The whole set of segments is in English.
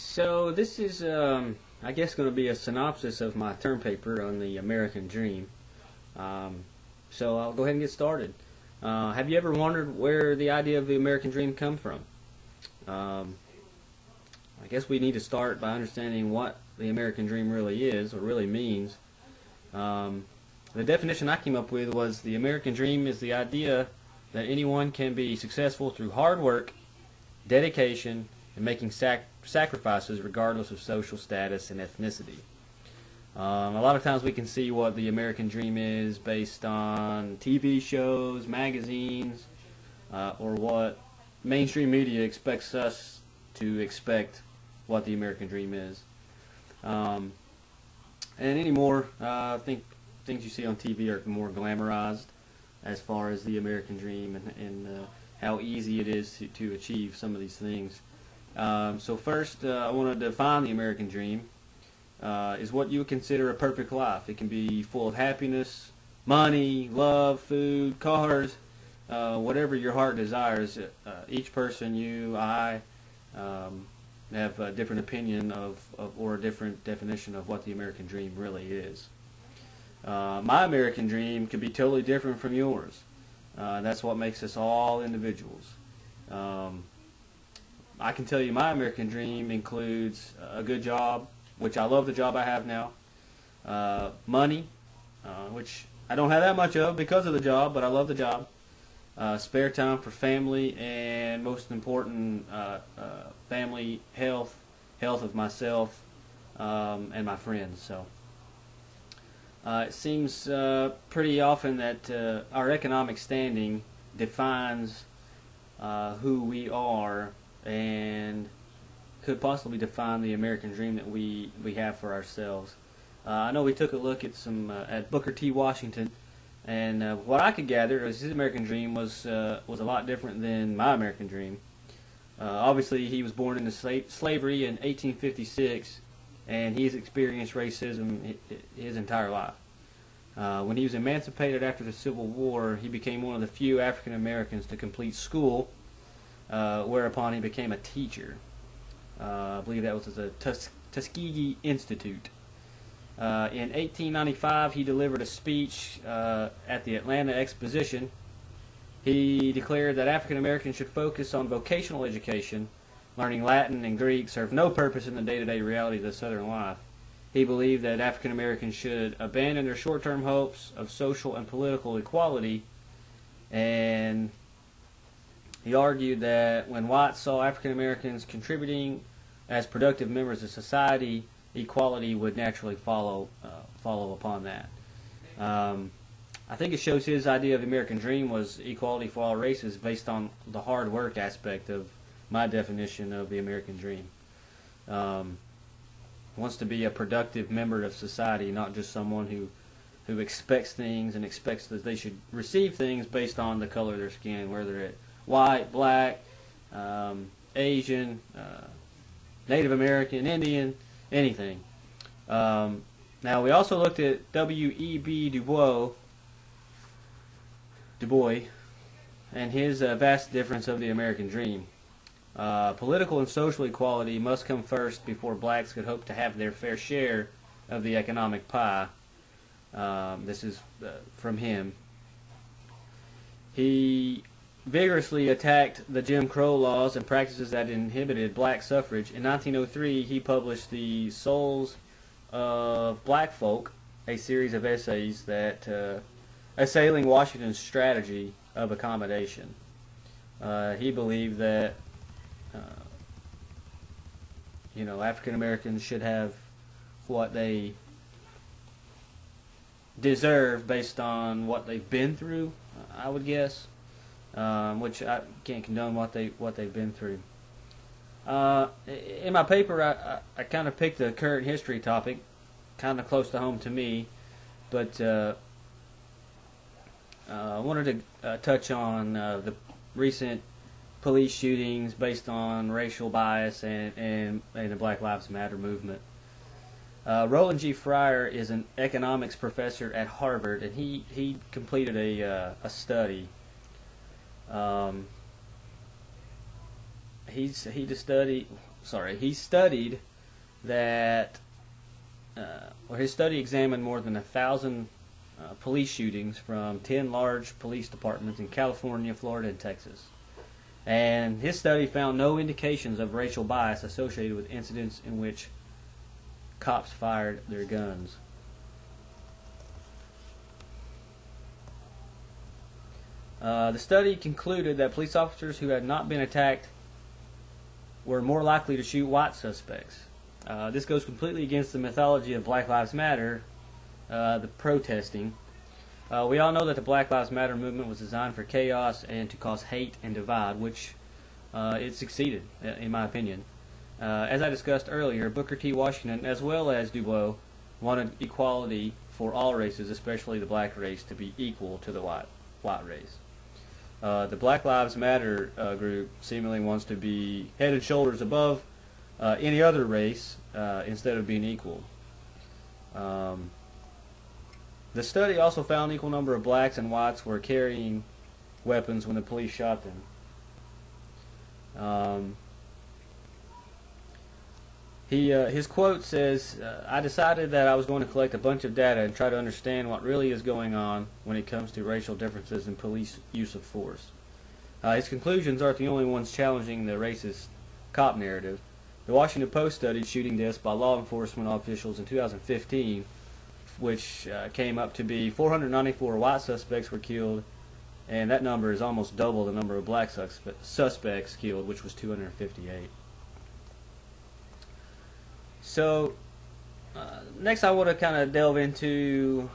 So this is, I guess, going to be a synopsis of my term paper on the American Dream. Um, so I'll go ahead and get started. Have you ever wondered where the idea of the American Dream come from? Um, I guess we need to start by understanding what the American Dream really is, or really means. The definition I came up with was the American Dream is the idea that anyone can be successful through hard work, dedication, and making sacrifices regardless of social status and ethnicity. A lot of times we can see what the American Dream is based on TV shows, magazines, or what mainstream media expects us to expect what the American Dream is. And anymore, I think things you see on TV are more glamorized as far as the American Dream and how easy it is to achieve some of these things. So first, I want to define the American Dream. Is what you would consider a perfect life. It can be full of happiness, money, love, food, cars, whatever your heart desires. Each person, you, I, have a different opinion or a different definition of what the American Dream really is. My American Dream could be totally different from yours. That's what makes us all individuals. I can tell you my American Dream includes a good job, which I love the job I have now, money, which I don't have that much of because of the job, but I love the job, spare time for family, and most important, family health of myself and my friends. So it seems pretty often that our economic standing defines who we are and could possibly define the American Dream that we have for ourselves. I know we took a look at at Booker T. Washington, and what I could gather is his American Dream was a lot different than my American Dream. Obviously, he was born into slavery in 1856, and he's experienced racism his entire life. When he was emancipated after the Civil War, he became one of the few African Americans to complete school, whereupon he became a teacher. I believe that was at the Tuskegee Institute. In 1895, he delivered a speech at the Atlanta Exposition. He declared that African Americans should focus on vocational education. Learning Latin and Greek served no purpose in the day-to-day reality of the Southern life. He believed that African Americans should abandon their short-term hopes of social and political equality, and he argued that when whites saw African Americans contributing as productive members of society, equality would naturally follow upon that. I think it shows his idea of the American Dream was equality for all races based on the hard work aspect of my definition of the American Dream. Wants to be a productive member of society, not just someone who expects things and expects that they should receive things based on the color of their skin, whether it's white, black, Asian, Native American, Indian, anything. Now, we also looked at W.E.B. Du Bois and his vast difference of the American Dream. Political and social equality must come first before blacks could hope to have their fair share of the economic pie. This is from him. He vigorously attacked the Jim Crow laws and practices that inhibited black suffrage. In 1903, he published The Souls of Black Folk, a series of essays that assailing Washington's strategy of accommodation. He believed that African Americans should have what they deserve based on what they've been through, I would guess. Which I can't condone what they've been through. In my paper, I kind of picked a current history topic, kind of close to home to me, but I wanted to touch on the recent police shootings based on racial bias and the Black Lives Matter movement. Roland G. Fryer is an economics professor at Harvard, and he completed a study. He he studied that, his study examined more than 1,000 police shootings from 10 large police departments in California, Florida, and Texas. And his study found no indications of racial bias associated with incidents in which cops fired their guns. The study concluded that police officers who had not been attacked were more likely to shoot white suspects. This goes completely against the mythology of Black Lives Matter, the protesting. We all know that the Black Lives Matter movement was designed for chaos and to cause hate and divide, which it succeeded, in my opinion. As I discussed earlier, Booker T. Washington, as well as Du Bois, wanted equality for all races, especially the black race, to be equal to the white race. The Black Lives Matter group seemingly wants to be head and shoulders above any other race instead of being equal. The study also found an equal number of blacks and whites were carrying weapons when the police shot them. His quote says, "I decided that I was going to collect a bunch of data and try to understand what really is going on when it comes to racial differences in police use of force." His conclusions aren't the only ones challenging the racist cop narrative. The Washington Post studied shooting deaths by law enforcement officials in 2015, which came up to be 494 white suspects were killed, and that number is almost double the number of black suspects killed, which was 258. So, next I want to kind of delve into,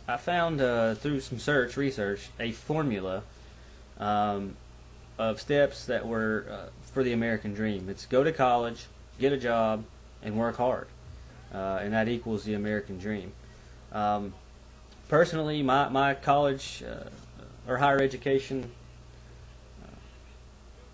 I found through some research, a formula of steps that were for the American dream. It's go to college, get a job, and work hard. And that equals the American dream. Personally, my college or higher education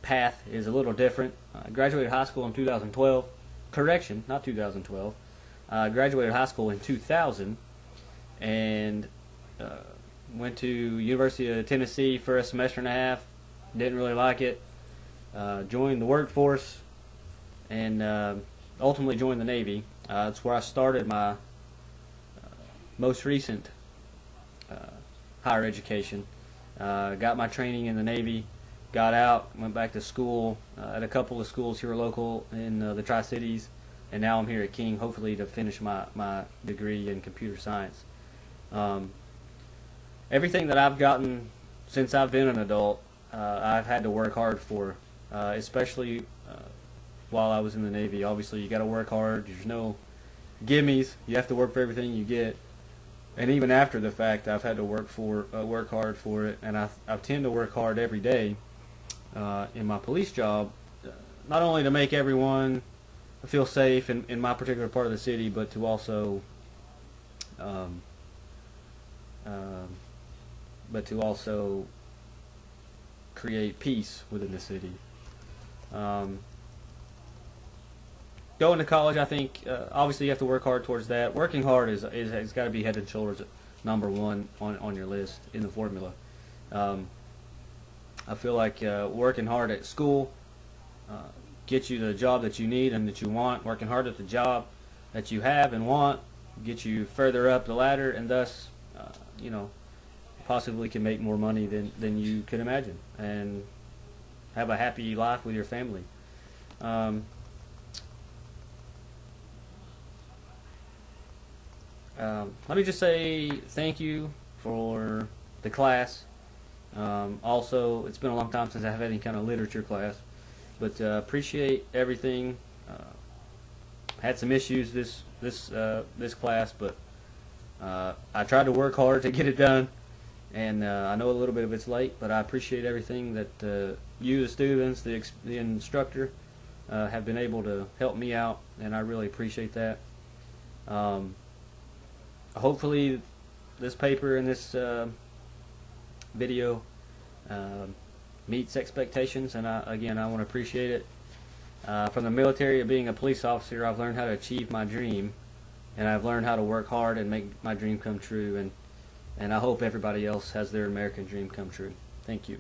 path is a little different. I graduated high school in 2012. Correction, not 2012. I graduated high school in 2000 and went to University of Tennessee for a semester and a half. Didn't really like it. Joined the workforce and ultimately joined the Navy. That's where I started my most recent higher education. Got my training in the Navy, got out, went back to school at a couple of schools here local in the Tri-Cities, and now I'm here at King, hopefully to finish my degree in computer science. Everything that I've gotten since I've been an adult, I've had to work hard for, especially while I was in the Navy. Obviously, you got to work hard. There's no gimmies. You have to work for everything you get. And even after the fact, I've had to work hard for it. And I tend to work hard every day in my police job, not only to make everyone feel safe in my particular part of the city, but to also create peace within the city. Going to college, I think, obviously you have to work hard towards that. Working hard has got to be head and shoulders number one on your list in the formula. I feel like working hard at school gets you the job that you need and that you want. Working hard at the job that you have and want gets you further up the ladder, and thus, possibly can make more money than you could imagine and have a happy life with your family. Let me just say thank you for the class. Also, it's been a long time since I've had any kind of literature class, but appreciate everything. Had some issues this class, but I tried to work hard to get it done, and I know a little bit of it's late, but I appreciate everything that you, the students, the instructor, have been able to help me out, and I really appreciate that. Hopefully this paper and this video meets expectations, and again, I want to appreciate it. From the military of being a police officer, I've learned how to achieve my dream, and I've learned how to work hard and make my dream come true, and I hope everybody else has their American dream come true. Thank you.